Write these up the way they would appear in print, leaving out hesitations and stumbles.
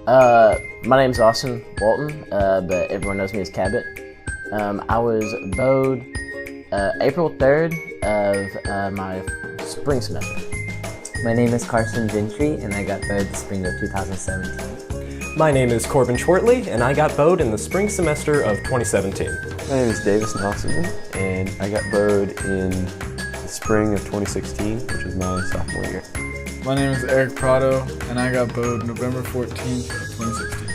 My name's Austin Walton, but everyone knows me as Cabot. I was bowed April 3rd of my spring semester. My name is Carson Gentry, and I got bowed the spring of 2017. My name is Corbin Shortley, and I got bowed in the spring semester of 2017. My name is Davis Nelson, and I got bowed in the spring of 2016, which was my sophomore year. My name is Eric Prado, and I got bowed November 14th of 2016.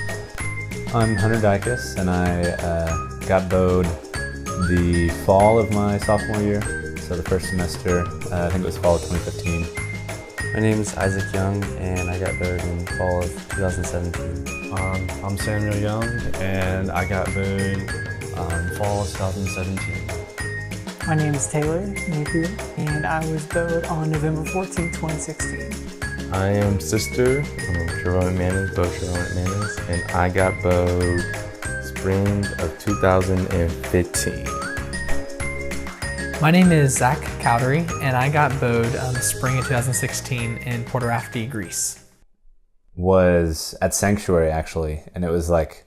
I'm Hunter Dicus, and I got bowed the fall of my sophomore year, so the first semester, I think it was fall of 2015. My name is Isaac Young, and I got bowed in fall of 2017. I'm Samuel Young, and I got bowed fall of 2017. My name is Taylor Napier, and I was bowed on November 14, 2016. I am Sister Jerome McManus, Beau Jerome McManus, and I got bowed spring of 2015. My name is Zach Cowdery, and I got bowed spring of 2016 in Port Rafti, Greece. Was at Sanctuary actually, and it was like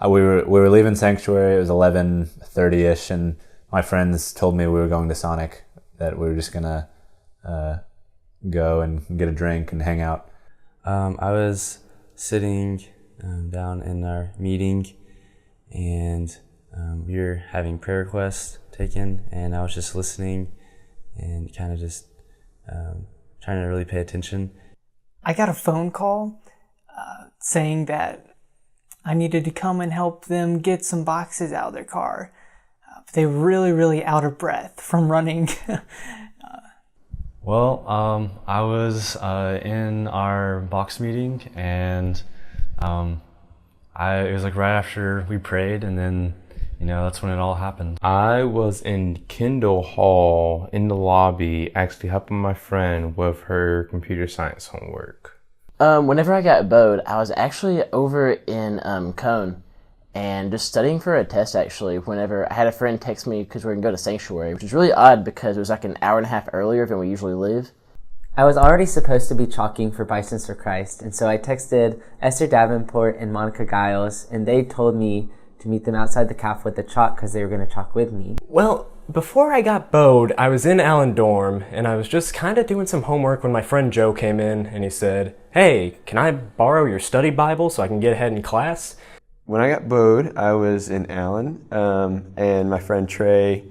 we were leaving Sanctuary. It was 11:30ish, and my friends told me we were going to Sonic, that we were just gonna go and get a drink and hang out. I was sitting down in our meeting, and we were having prayer requests taken, and I was just listening and kind of just trying to really pay attention. I got a phone call saying that I needed to come and help them get some boxes out of their car. They were really, really out of breath from running. I was in our box meeting, and it was like right after we prayed, and then that's when it all happened. I was in Kendall Hall in the lobby, actually helping my friend with her computer science homework. Whenever I got bowed, I was actually over in Cone and just studying for a test, actually, whenever I had a friend text me because we were going to go to Sanctuary, which is really odd because it was like an hour and a half earlier than we usually leave. I was already supposed to be chalking for Bisons for Christ, and so I texted Esther Davenport and Monica Giles, and they told me to meet them outside the caf with the chalk because they were going to chalk with me. Well, before I got bowed, I was in Allen dorm, and I was just kind of doing some homework when my friend Joe came in, and he said, "Hey, can I borrow your study Bible so I can get ahead in class?" When I got bowed, I was in Allen, and my friend Trey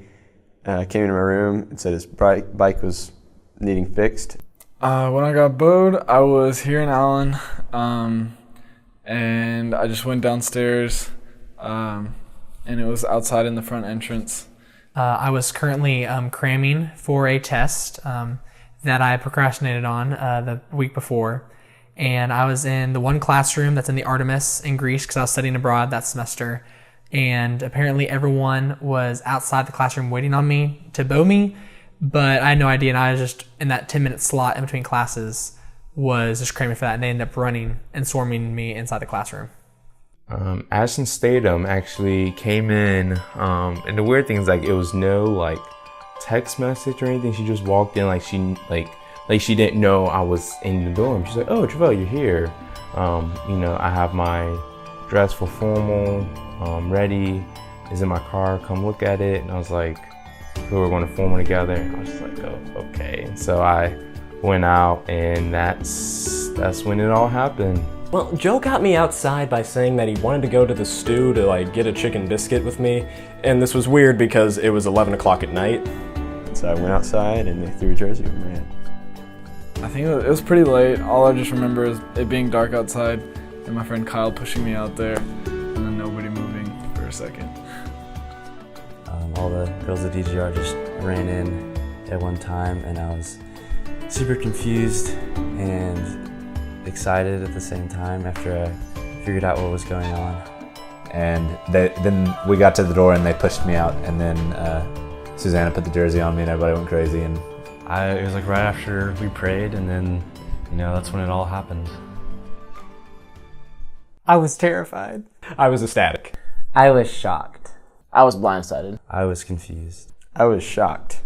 came into my room and said his bike was needing fixed. When I got bowed, I was here in Allen, and I just went downstairs, and it was outside in the front entrance. I was currently cramming for a test that I procrastinated on the week before. And I was in the one classroom that's in the Artemis in Greece because I was studying abroad that semester. And apparently everyone was outside the classroom waiting on me to bow me, but I had no idea. And I was just in that 10-minute slot in between classes was just cramming for that. And they ended up running and swarming me inside the classroom. Ashton Statham actually came in, and the weird thing is it was no text message or anything. She just walked in she didn't know I was in the dorm. She's like, "Oh, Travell, you're here. I have my dress for formal ready. Is in my car. Come look at it." And I was like, we were going to formal together. And I was just like, "Oh, okay." And so I went out, and that's when it all happened. Well, Joe got me outside by saying that he wanted to go to the stew to get a chicken biscuit with me. And this was weird because it was 11 o'clock at night. So I went outside, and they threw a jersey over my head. I think it was pretty late. All I just remember is it being dark outside and my friend Kyle pushing me out there and then nobody moving for a second. All the girls at DGR just ran in at one time, and I was super confused and excited at the same time after I figured out what was going on. And then we got to the door and they pushed me out, and then Susanna put the jersey on me and everybody went crazy. And it was like right after we prayed, and then that's when it all happened. I was terrified. I was ecstatic. I was shocked. I was blindsided. I was confused. I was shocked.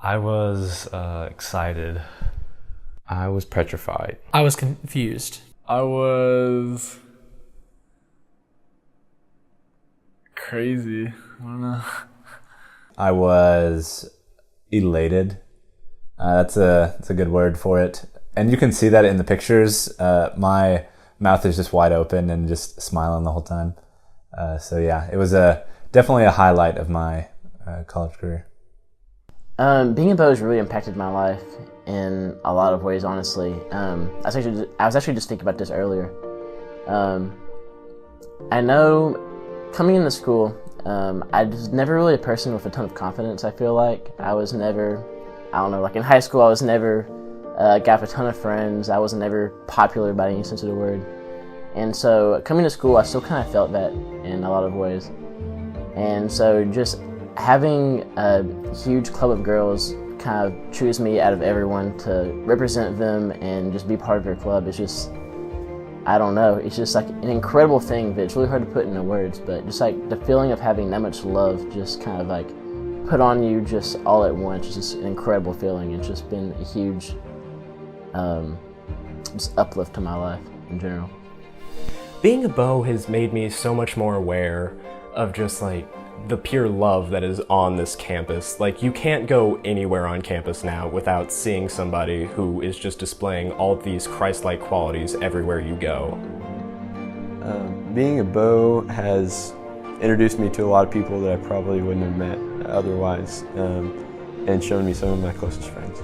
I was excited. I was petrified. I was confused. I was crazy. I don't know. I was elated. That's a good word for it. And you can see that in the pictures. My mouth is just wide open and just smiling the whole time. So yeah, it was definitely a highlight of my college career. Being a Beau has really impacted my life in a lot of ways, honestly. I was actually just thinking about this earlier. I know coming into school, I was never really a person with a ton of confidence, I feel like. I was never, I don't know, like in high school I was never got a ton of friends. I wasn't ever popular by any sense of the word. And so coming to school, I still kind of felt that in a lot of ways. And so just having a huge club of girls kind of choose me out of everyone to represent them and just be part of their club is just, I don't know, it's just like an incredible thing that it's really hard to put into words, but just like the feeling of having that much love just kind of like put on you just all at once is just an incredible feeling. It's just been a huge just uplift to my life in general. Being a Beau has made me so much more aware of just like the pure love that is on this campus. Like, you can't go anywhere on campus now without seeing somebody who is just displaying all of these Christ-like qualities everywhere you go. Being a Beau has introduced me to a lot of people that I probably wouldn't have met otherwise, and shown me some of my closest friends.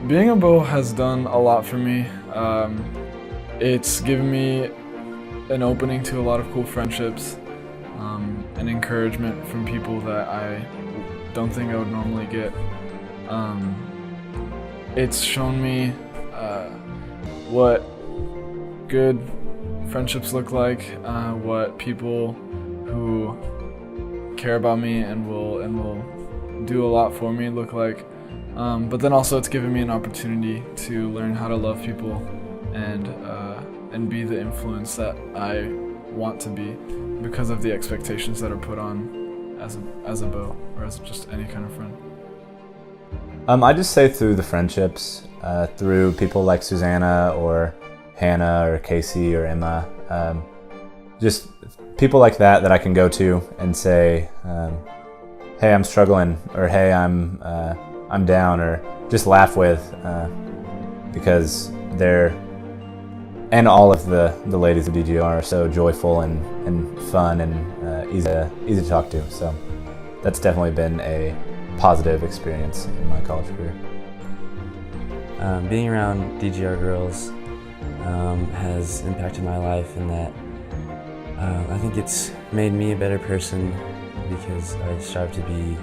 Being a Beau has done a lot for me. It's given me an opening to a lot of cool friendships, and encouragement from people that I don't think I would normally get. It's shown me what good friendships look like, what people who care about me and will do a lot for me look like. But then also it's given me an opportunity to learn how to love people and be the influence that I want to be because of the expectations that are put on as a Beau or as just any kind of friend. I just say through the friendships, through people like Susanna or Hannah or Casey or Emma, just people like that I can go to and say, hey, I'm struggling, or hey, I'm down, or just laugh with, because they're, and all of the ladies of DGR are so joyful and fun and easy to talk to. So that's definitely been a positive experience in my college career. Being around DGR girls has impacted my life in that I think it's made me a better person because I strive to be,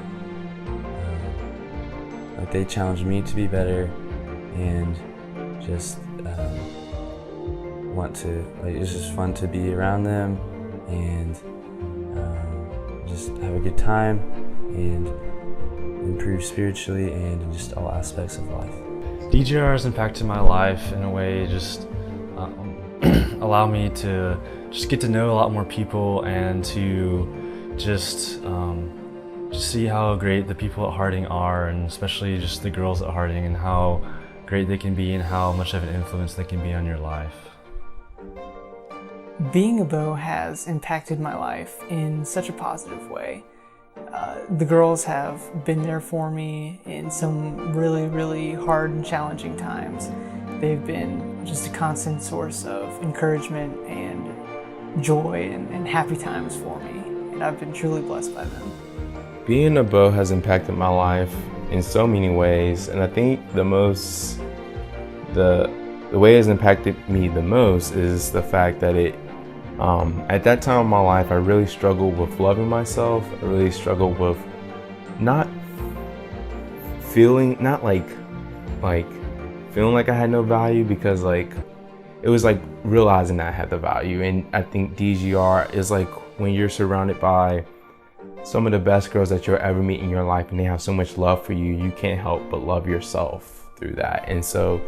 like they challenge me to be better and just want to, like, it's just fun to be around them and just have a good time and improve spiritually and in just all aspects of life. DGR has impacted my life in a way, just allow me to just get to know a lot more people and to just see how great the people at Harding are, and especially just the girls at Harding, and how great they can be and how much of an influence they can be on your life. Being a Beau has impacted my life in such a positive way. The girls have been there for me in some really, really hard and challenging times. They've been just a constant source of encouragement and joy and happy times for me, and I've been truly blessed by them. Being a Beau has impacted my life in so many ways, and I think the way it's impacted me the most is the fact that at that time of my life, I really struggled with loving myself. I really struggled with not feeling like I had no value, because like it was like realizing that I had the value. And I think DGR is like when you're surrounded by some of the best girls that you'll ever meet in your life, and they have so much love for you, you can't help but love yourself through that. And so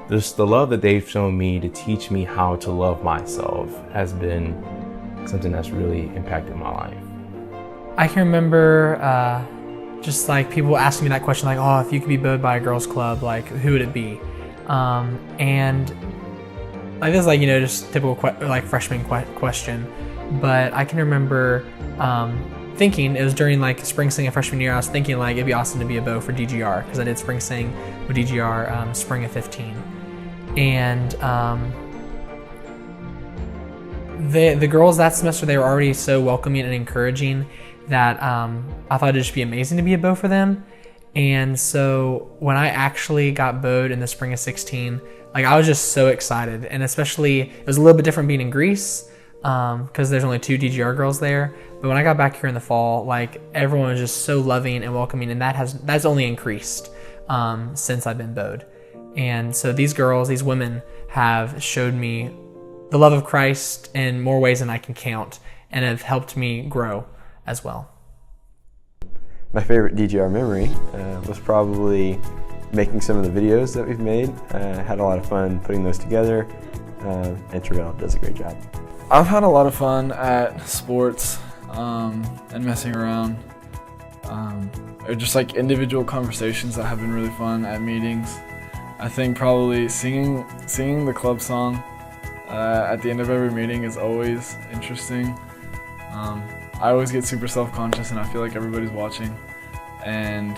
just the love that they've shown me to teach me how to love myself has been something that's really impacted my life. I can remember just like people asking me that question, like, oh, if you could be bowed by a girls club, like who would it be? And like this is like, you know, just typical like freshman question. but I can remember thinking, it was during like spring sing of freshman year, I was thinking like it'd be awesome to be a Beau for DGR, because I did spring sing with DGR spring of 15. And the girls that semester, they were already so welcoming and encouraging that I thought it'd just be amazing to be a Beau for them. And so when I actually got Beau'd in the spring of 16, like I was just so excited. And especially, it was a little bit different being in Greece, because there's only 2 DGR girls there. But when I got back here in the fall, like everyone was just so loving and welcoming, and that's only increased since I've been Beau'd. And so these girls, these women, have showed me the love of Christ in more ways than I can count, and have helped me grow as well. My favorite DGR memory was probably making some of the videos that we've made. Had a lot of fun putting those together, and Terrell does a great job. I've had a lot of fun at sports and messing around, or just like individual conversations that have been really fun at meetings. I think probably singing the club song at the end of every meeting is always interesting. I always get super self-conscious and I feel like everybody's watching, and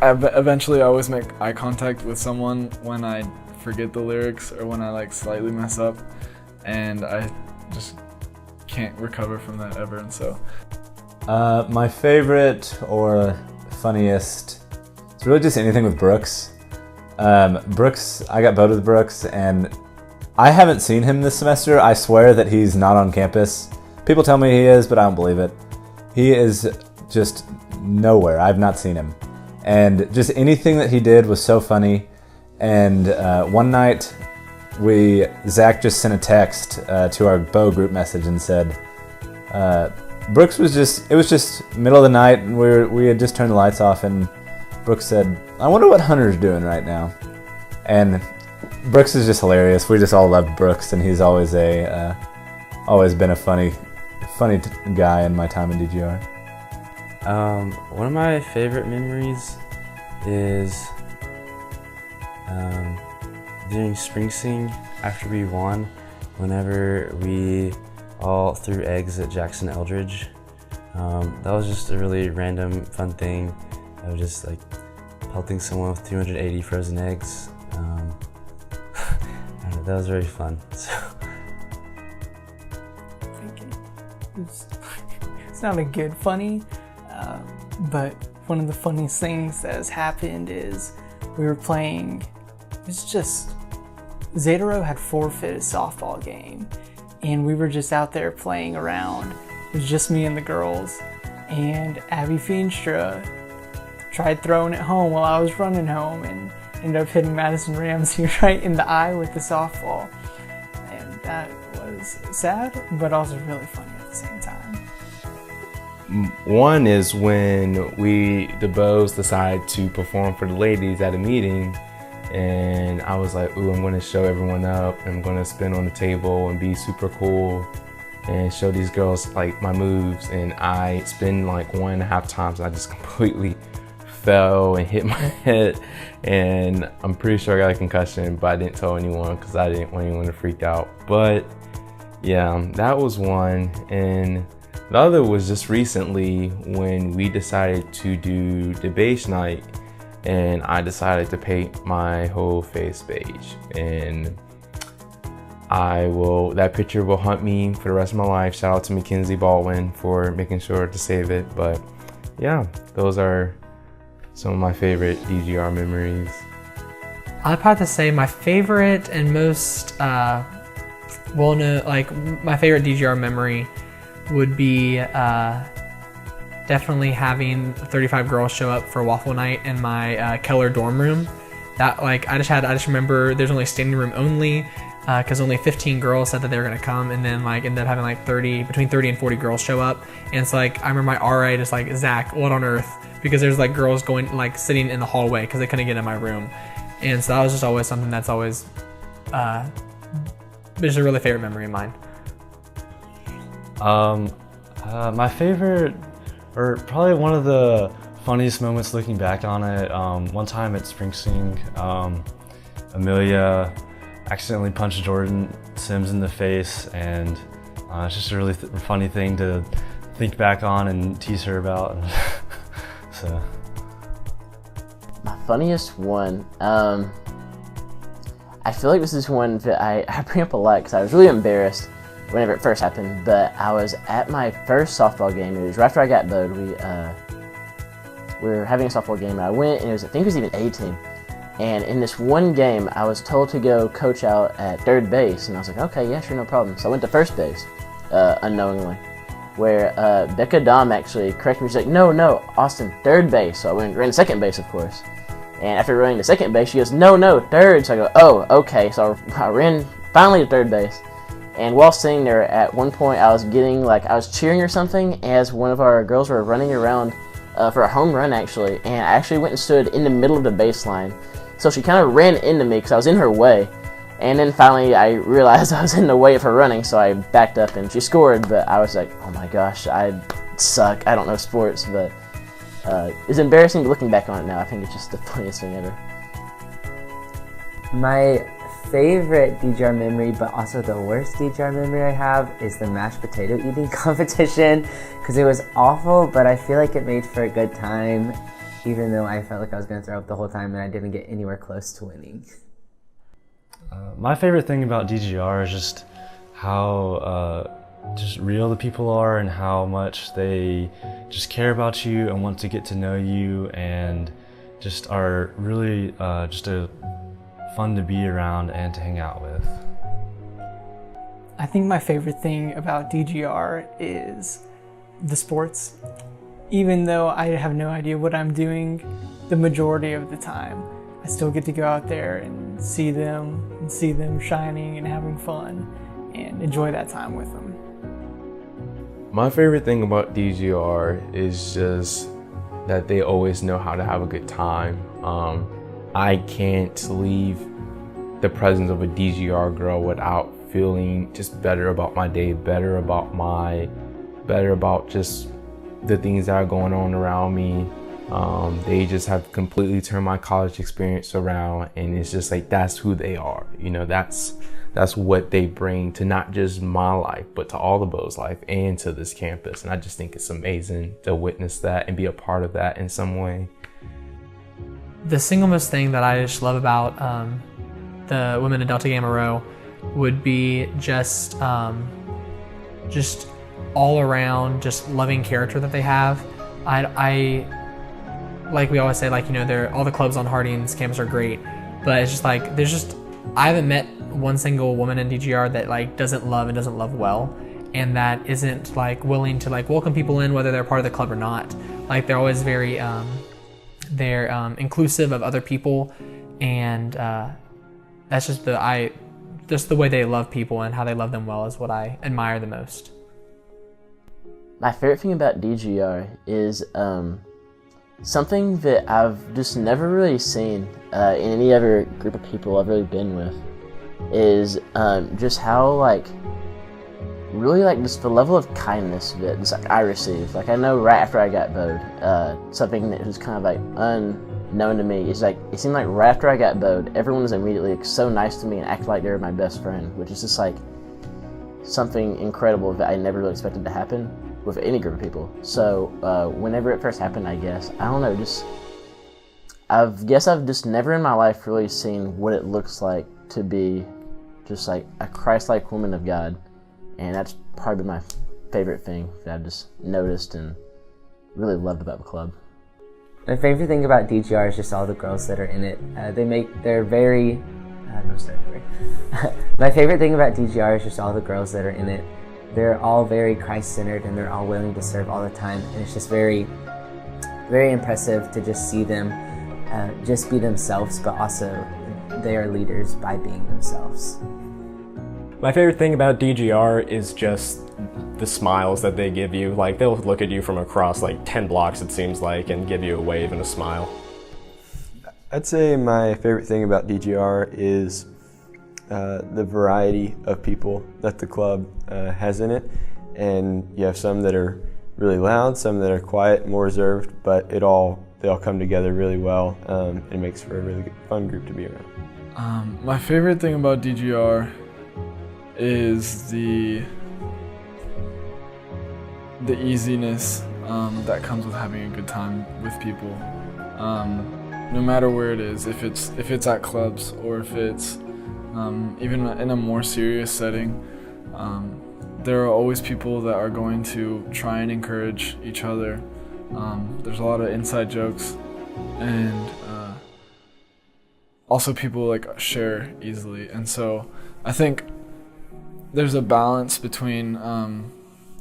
eventually I always make eye contact with someone when I forget the lyrics or when I like slightly mess up, and I just can't recover from that ever. And so my favorite or funniest, it's really just anything with Brooks. Brooks, I got Beau'd with Brooks, and I haven't seen him this semester. I swear that he's not on campus. People tell me he is, but I don't believe it. He is just nowhere. I've not seen him. And just anything that he did was so funny. And one night, Zach just sent a text to our Beau group message and said, Brooks was it was just middle of the night, and we had just turned the lights off, and Brooks said, I wonder what Hunter's doing right now. And Brooks is just hilarious. We just all loved Brooks, and he's always been a funny guy in my time in DGR. One of my favorite memories is during spring sing after we won, whenever we all threw eggs at Jackson Eldridge. That was just a really random, fun thing. I was just like pelting someone with 280 frozen eggs. That was very fun. It's not a good funny, but one of the funniest things that has happened is we were playing, it's just, Zeta Rho had forfeited a softball game, and we were just out there playing around. It was just me and the girls, and Abby Feenstra tried throwing it home while I was running home, and ended up hitting Madison Ramsey right in the eye with the softball. And that was sad, but also really funny at the same time. One is when the Beaux decided to perform for the ladies at a meeting, and I was like, ooh, I'm gonna show everyone up, I'm gonna spin on the table and be super cool and show these girls like my moves, and I spin like 1.5 times. I just completely fell and hit my head, and I'm pretty sure I got a concussion, but I didn't tell anyone because I didn't want anyone to freak out. But yeah, that was one. And the other was just recently when we decided to do debate night, and I decided to paint my whole face beige, and that picture will haunt me for the rest of my life. Shout out to Mackenzie Baldwin for making sure to save it. But yeah, those are some of my favorite DGR memories. I'd have to say my favorite and most well-known, like my favorite DGR memory would be definitely having 35 girls show up for waffle night in my Keller dorm room. That like I just remember there's only standing room only, because only 15 girls said that they were gonna come, and then like ended up having like between 30 and 40 girls show up. And it's like I remember my RA just like, Zach, what on earth? Because there's like girls going like sitting in the hallway because they couldn't get in my room. And so that was just always something that's always just a really favorite memory of mine. My favorite, or probably one of the funniest moments looking back on it, one time at Spring Sing, Amelia accidentally punched Jordan Sims in the face, and it's just a really funny thing to think back on and tease her about. So. My funniest one, I feel like this is one that I bring up a lot because I was really embarrassed whenever it first happened, but I was at my first softball game. It was right after I got bowed. We were having a softball game, and I went, and I think it was even A-team. And in this one game, I was told to go coach out at third base, and I was like, okay, yeah, sure, no problem. So I went to first base, unknowingly, where Becca Dom actually corrected me. She's like, no, Austin, third base. So I ran to second base, of course. And after running to second base, she goes, no, third. So I go, oh, okay. So I ran finally to third base. And while sitting there, at one point, I was cheering or something as one of our girls were running around for a home run, actually. And I actually went and stood in the middle of the baseline. So she kind of ran into me because I was in her way. And then finally, I realized I was in the way of her running, so I backed up and she scored. But I was like, oh my gosh, I suck. I don't know sports, but it's embarrassing, but looking back on it now, I think it's just the funniest thing ever. My favorite DGR memory, but also the worst DGR memory I have, is the mashed potato eating competition, because it was awful, but I feel like it made for a good time, even though I felt like I was going to throw up the whole time and I didn't get anywhere close to winning. My favorite thing about DGR is just how just real the people are and how much they just care about you and want to get to know you and just are really just fun to be around and to hang out with. I think my favorite thing about DGR is the sports. Even though I have no idea what I'm doing, the majority of the time, I still get to go out there and see them shining and having fun and enjoy that time with them. My favorite thing about DGR is just that they always know how to have a good time. I can't leave the presence of a DGR girl without feeling just better about my day, better about just the things that are going on around me. They just have completely turned my college experience around, and it's just like, that's who they are. You know, that's what they bring to not just my life, but to all the Beau's life and to this campus. And I just think it's amazing to witness that and be a part of that in some way. The single most thing that I just love about the women in Delta Gamma Rho would be just all around, just loving character that they have. I like we always say, like, you know, all the clubs on Harding's campus are great, but it's just like I haven't met one single woman in DGR that like doesn't love well, and that isn't like willing to like welcome people in whether they're part of the club or not. Like they're always very inclusive of other people, and that's just the way they love people and how they love them well is what I admire the most. My favorite thing about DGR is something that I've just never really seen in any other group of people I've really been with, is just how really just the level of kindness that just I received. Like, I know right after I got bowed, something that was kind of like unknown to me is like, it seemed like right after I got bowed, everyone was immediately so nice to me and acted like they were my best friend, which is just like something incredible that I never really expected to happen with any group of people. So whenever it first happened, I guess, I don't know, I've just never in my life really seen what it looks like to be just like a Christ-like woman of God, and that's probably my favorite thing that I've just noticed and really loved about the club. My favorite thing about DGR is just all the girls that are in it. They're very. My favorite thing about DGR is just all the girls that are in it. They're all very Christ-centered and they're all willing to serve all the time, and it's just very, very impressive to just see them just be themselves, but also they are leaders by being themselves. My favorite thing about DGR is just the smiles that they give you. Like, they'll look at you from across like 10 blocks, it seems like, and give you a wave and a smile. I'd say my favorite thing about DGR is the variety of people that the club has in it. And you have some that are really loud, some that are quiet, more reserved, but they all come together really well. It makes for a really good, fun group to be around. My favorite thing about DGR is the easiness that comes with having a good time with people. No matter where it is, if it's at clubs or if it's even in a more serious setting, there are always people that are going to try and encourage each other. There's a lot of inside jokes, and also people like share easily. And so I think there's a balance between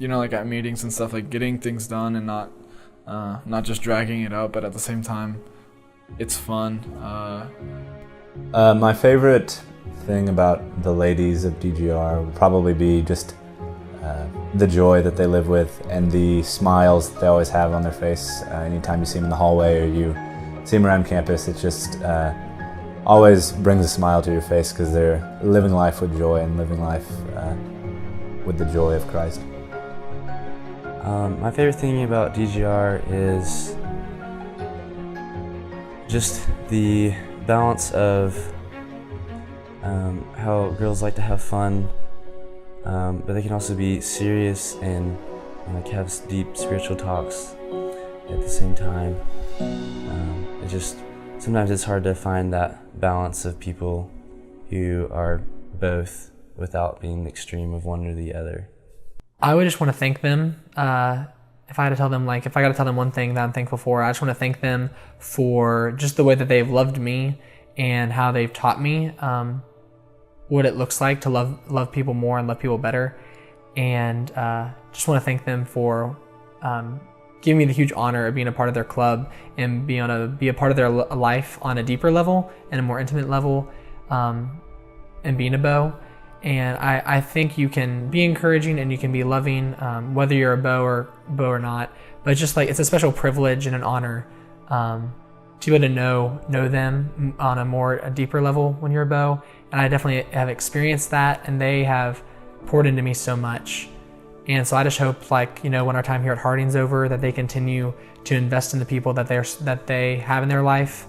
like at meetings and stuff, like getting things done and not just dragging it out, but at the same time it's fun. My favorite thing about the ladies of DGR would probably be just the joy that they live with and the smiles that they always have on their face anytime you see them in the hallway or you see them around campus. It just always brings a smile to your face because they're living life with joy and living life with the joy of Christ. My favorite thing about DGR is just the balance of how girls like to have fun, but they can also be serious and like have deep spiritual talks at the same time. Sometimes it's hard to find that balance of people who are both without being the extreme of one or the other. I would just want to thank them. If I got to tell them one thing that I'm thankful for, I just want to thank them for just the way that they've loved me and how they've taught me what it looks like to love people more and love people better. And just want to thank them for giving me the huge honor of being a part of their club and be a part of their life on a deeper level and a more intimate level, and being a Beau. And I think you can be encouraging and you can be loving, whether you're a Beau or not. But it's just like, it's a special privilege and an honor to be able to know them on a deeper level when you're a Beau. And I definitely have experienced that, and they have poured into me so much. And so I just hope, when our time here at Harding's over, that they continue to invest in the people that they have in their life,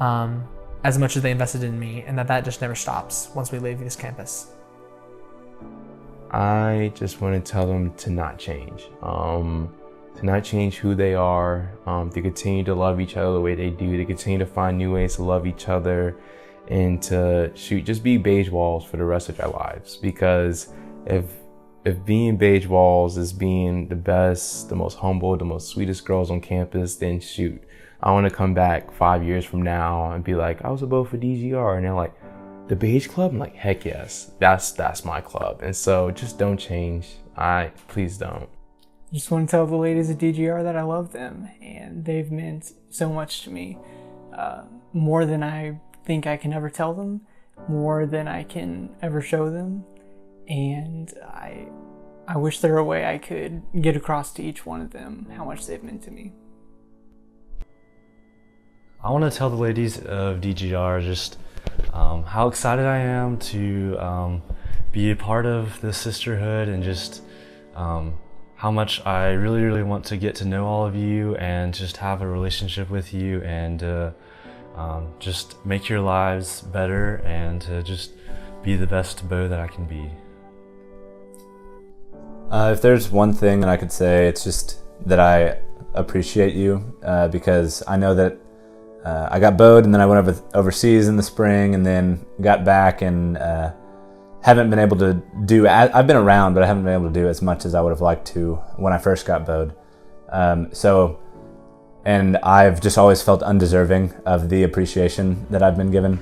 as much as they invested in me, and that just never stops once we leave this campus. I just want to tell them to not change. To not change who they are, to continue to love each other the way they do, to continue to find new ways to love each other, and to just be beige walls for the rest of their lives. Because if being beige walls is being the best, the most humble, the most sweetest girls on campus, then shoot, I want to come back 5 years from now and be like, I was a Beau for DGR, and they're like, the beige club? I'm like, heck yes, that's my club. And so just don't change. Please don't. Just want to tell the ladies at DGR that I love them, and they've meant so much to me, more than I think I can ever tell them, more than I can ever show them. And I wish there were a way I could get across to each one of them how much they've meant to me. I want to tell the ladies of DGR just how excited I am to be a part of the sisterhood, and just how much I really, really want to get to know all of you and just have a relationship with you, and just make your lives better, and to just be the best Beau that I can be. If there's one thing that I could say, it's just that I appreciate you, because I know that I got Beau'd and then I went overseas in the spring and then got back and haven't been able to do, I've been around, but I haven't been able to do as much as I would have liked to when I first got Beau'd. And I've just always felt undeserving of the appreciation that I've been given.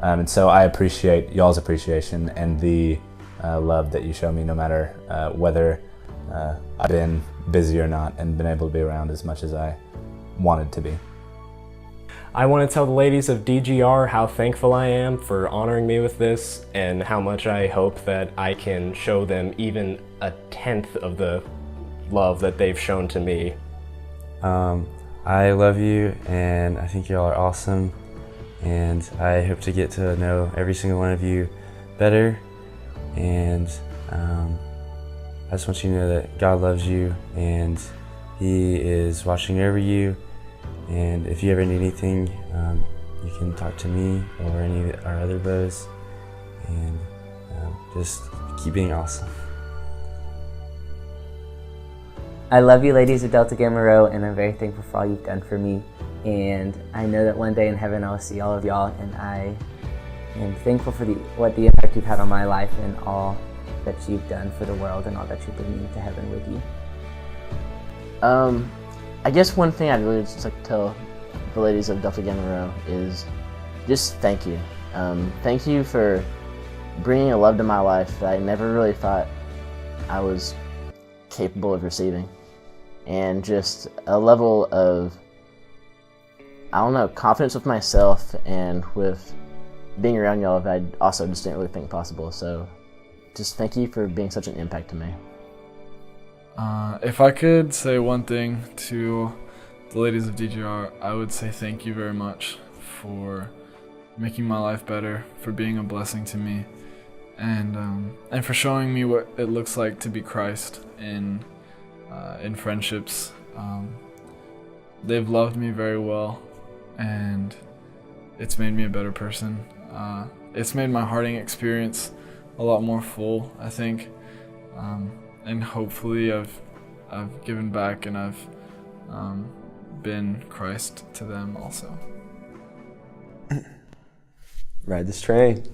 And so I appreciate y'all's appreciation and the love that you show me, no matter whether I've been busy or not, and been able to be around as much as I wanted to be. I want to tell the ladies of DGR how thankful I am for honoring me with this, and how much I hope that I can show them even a tenth of the love that they've shown to me. I love you, and I think y'all are awesome, and I hope to get to know every single one of you better. And I just want you to know that God loves you, and He is watching over you. And if you ever need anything, you can talk to me or any of our other Beaus, and just keep being awesome. I love you, ladies of Delta Gamma Rho, and I'm very thankful for all you've done for me. And I know that one day in heaven I'll see all of y'all, and I am thankful for the impact you've had on my life and all that you've done for the world and all that you're bringing to heaven with you. I guess one thing I'd really just like to tell the ladies of Delta Gamma Rho is just thank you. Thank you for bringing a love to my life that I never really thought I was capable of receiving. And just a level of, I don't know, confidence with myself and with being around y'all that I also just didn't really think possible. So just thank you for being such an impact to me. If I could say one thing to the ladies of DGR, I would say thank you very much for making my life better, for being a blessing to me, and for showing me what it looks like to be Christ in friendships. They've loved me very well, and it's made me a better person. It's made my hearting experience a lot more full, I think. And hopefully I've given back, and I've been Christ to them also. Ride this train.